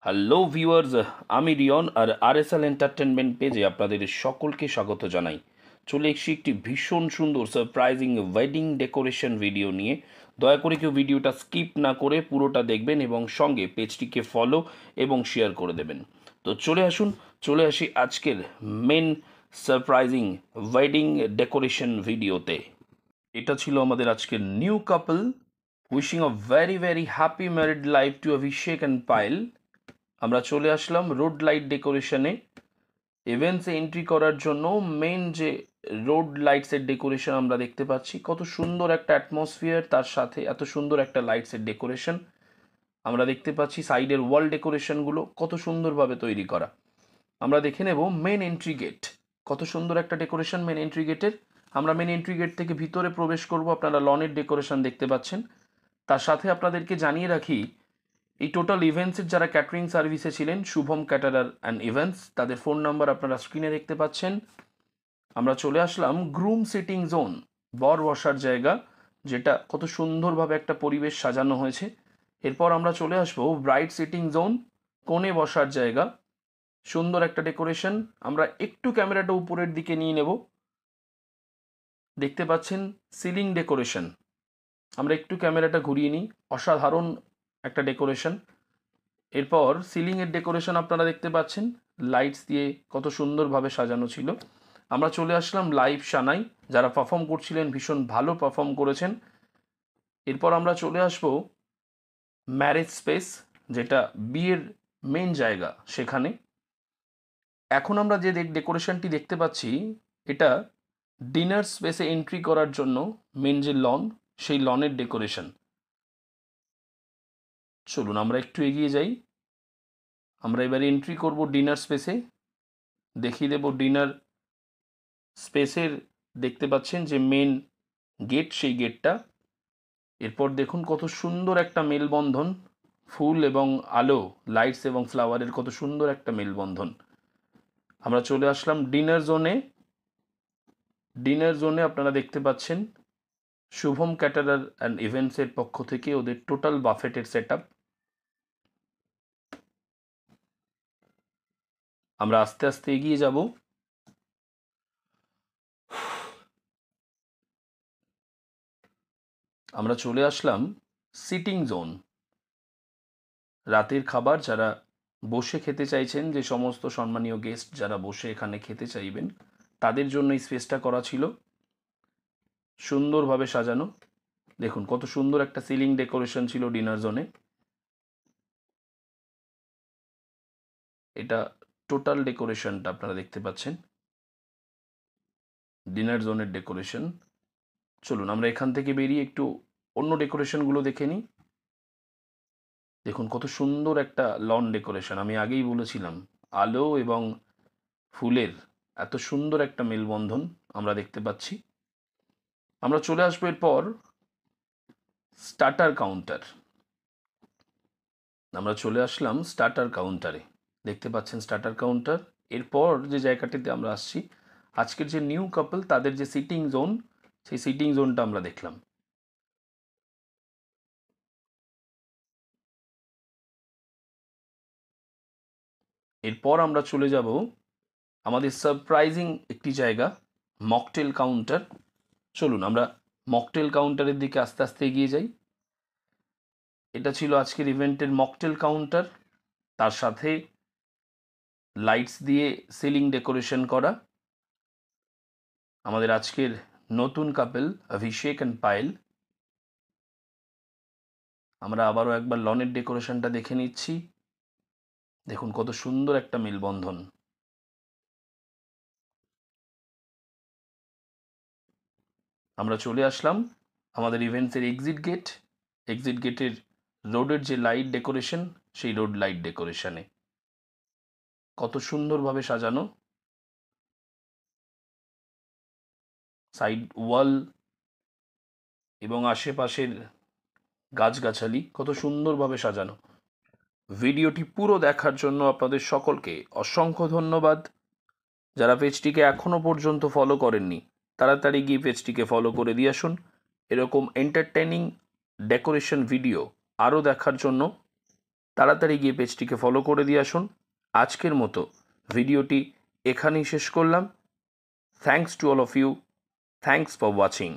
Hello viewers, আমি রিয়ন আর RSL entertainment পেজে আপনাদের সকলকে স্বাগত জানাই। চলে এসেছি একটি ভীষণ সুন্দর সারপ্রাইজিং ওয়েডিং ডেকোরেশন ভিডিও নিয়ে। দয়া করে কেউ ভিডিওটা স্কিপ না করে পুরোটা দেখবেন এবং সঙ্গে পেজটিকে ফলো এবং শেয়ার করে দেবেন। তো চলে আসি আজকের মেন সারপ্রাইজিং ওয়েডিং ডেকোরেশন ভিডিওতে। এটা ছিল আমাদের আজকের new couple wishing a very very happy married life to Abhishek and Payel. আমরা চলে আসলাম রোড লাইট ডেকোরেশনে। ইভেন্টসে এন্ট্রি করার জন্য মেন যে রোড লাইটসের ডেকোরেশন আমরা দেখতে পাচ্ছি, কত সুন্দর একটা অ্যাটমসফিয়ার, তার সাথে এত সুন্দর একটা লাইটসের ডেকোরেশন আমরা দেখতে পাচ্ছি। সাইডের ওয়াল ডেকোরেশনগুলো কত সুন্দরভাবে তৈরি করা। আমরা দেখে নেব মেন এন্ট্রি গেট, কত সুন্দর একটা ডেকোরেশন মেন এন্ট্রি গেটের। আমরা মেন এন্ট্রি গেট থেকে ভিতরে প্রবেশ করব। আপনারা লনের ডেকোরেশন দেখতে পাচ্ছেন। তার সাথে আপনাদেরকে জানিয়ে রাখি, এই টোটাল ইভেন্টসের যারা ক্যাটারিং সার্ভিসে ছিলেন, শুভম ক্যাটারার অ্যান্ড ইভেন্টস, তাদের ফোন নাম্বার আপনারা স্ক্রিনে দেখতে পাচ্ছেন। আমরা চলে আসলাম গ্রুম সিটিং জোন, বর বসার জায়গা, যেটা কত সুন্দরভাবে একটা পরিবেশ সাজানো হয়েছে। এরপর আমরা চলে আসবো ব্রাইড সিটিং জোন, কোণে বসার জায়গা, সুন্দর একটা ডেকোরেশন। আমরা একটু ক্যামেরাটা উপরের দিকে নিয়ে নেব। দেখতে পাচ্ছেন সিলিং ডেকোরেশন। আমরা একটু ক্যামেরাটা ঘুরিয়ে নিই, অসাধারণ একটা ডেকোরেশন। এরপর সিলিংয়ের ডেকোরেশন আপনারা দেখতে পাচ্ছেন, লাইটস দিয়ে কত সুন্দরভাবে সাজানো ছিল। আমরা চলে আসলাম লাইভ সানাই, যারা পারফর্ম করছিলেন ভীষণ ভালো পারফর্ম করেছেন। এরপর আমরা চলে আসব ম্যারেজ স্পেস, যেটা বিয়ের মেন জায়গা সেখানে। এখন আমরা যে ডেকোরেশনটি দেখতে পাচ্ছি, এটা ডিনার স্পেসে এন্ট্রি করার জন্য মেন যে লন, সেই লনের ডেকোরেশন। চলুন আমরা একটু এগিয়ে যাই। আমরা এবারে এন্ট্রি করব ডিনার স্পেসে, দেখিয়ে দেব ডিনার স্পেসের। দেখতে পাচ্ছেন যে মেন গেট, সেই গেটটা। এরপর দেখুন কত সুন্দর একটা মেলবন্ধন, ফুল এবং আলো, লাইটস এবং ফ্লাওয়ারের কত সুন্দর একটা মেলবন্ধন। আমরা চলে আসলাম ডিনার জোনে। ডিনার জোনে আপনারা দেখতে পাচ্ছেন শুভম ক্যাটারার অ্যান্ড ইভেন্টসের পক্ষ থেকে ওদের টোটাল বাফেটের সেট আপ। আমরা আস্তে আস্তে এগিয়ে যাব। আমরা চলে আসলাম সিটিং জোন, রাতের খাবার যারা বসে খেতে চাইছেন, যে সমস্ত সম্মানীয় গেস্ট যারা বসে এখানে খেতে চাইবেন, তাদের জন্য এই স্পেসটা করা ছিল, সুন্দরভাবে সাজানো। দেখুন কত সুন্দর একটা সিলিং ডেকোরেশন ছিল ডিনার জোনে। এটা টোটাল ডেকোরেশনটা আপনারা দেখতে পাচ্ছেন, ডিনার জোনের ডেকোরেশন। চলুন আমরা এখান থেকে বেরিয়ে একটু অন্য ডেকোরেশনগুলো দেখে নিই। দেখুন কত সুন্দর একটা লন ডেকোরেশন। আমি আগেই বলেছিলাম, আলো এবং ফুলের এত সুন্দর একটা মেলবন্ধন আমরা দেখতে পাচ্ছি। আমরা চলে আসবো এরপর স্টার্টার কাউন্টার। আমরা চলে আসলাম স্টার্টার কাউন্টারে, দেখতে পাচ্ছেন স্টার্টার কাউন্টার। এরপর যে জায়গাটিতে আমরা আসছি, আজকের যে নিউ কাপল তাদের যে সিটিং জোন, সেই সিটিং জোনটা আমরা দেখলাম। এরপর আমরা চলে যাব আমাদের সারপ্রাইজিং একটি জায়গা, মকটেল কাউন্টার। চলুন আমরা মকটেল কাউন্টারের দিকে আস্তে আস্তে এগিয়ে যাই। এটা ছিল আজকের ইভেন্টের মকটেল কাউন্টার, তার সাথে লাইটস দিয়ে সিলিং ডেকোরেশন করা। আমাদের আজকের নতুন কাপল অভিষেক অ্যান্ড পায়েল। আমরা আবারও একবার লনের ডেকোরেশনটা দেখে নিচ্ছি। দেখুন কত সুন্দর একটা মেলবন্ধন। আমরা চলে আসলাম আমাদের ইভেন্টসের এক্সিট গেট। এক্সিট গেটের রোডের যে লাইট ডেকোরেশন, সেই রোড লাইট ডেকোরেশনে কত সুন্দরভাবে সাজানো। সাইড ওয়াল এবং আশেপাশের গাছগাছালি কত সুন্দরভাবে সাজানো। ভিডিওটি পুরো দেখার জন্য আপনাদের সকলকে অসংখ্য ধন্যবাদ। যারা পেজটিকে এখনও পর্যন্ত ফলো করেননি, তাড়াতাড়ি গিয়ে পেজটিকে ফলো করে দিয়ে আসুন। এরকম এন্টারটেইনিং ডেকোরেশন ভিডিও আরও দেখার জন্য তাড়াতাড়ি গিয়ে পেজটিকে ফলো করে দিয়ে আসুন। আজকের মতো ভিডিওটি এখানেই শেষ করলাম। Thanks to all of you. Thanks for watching.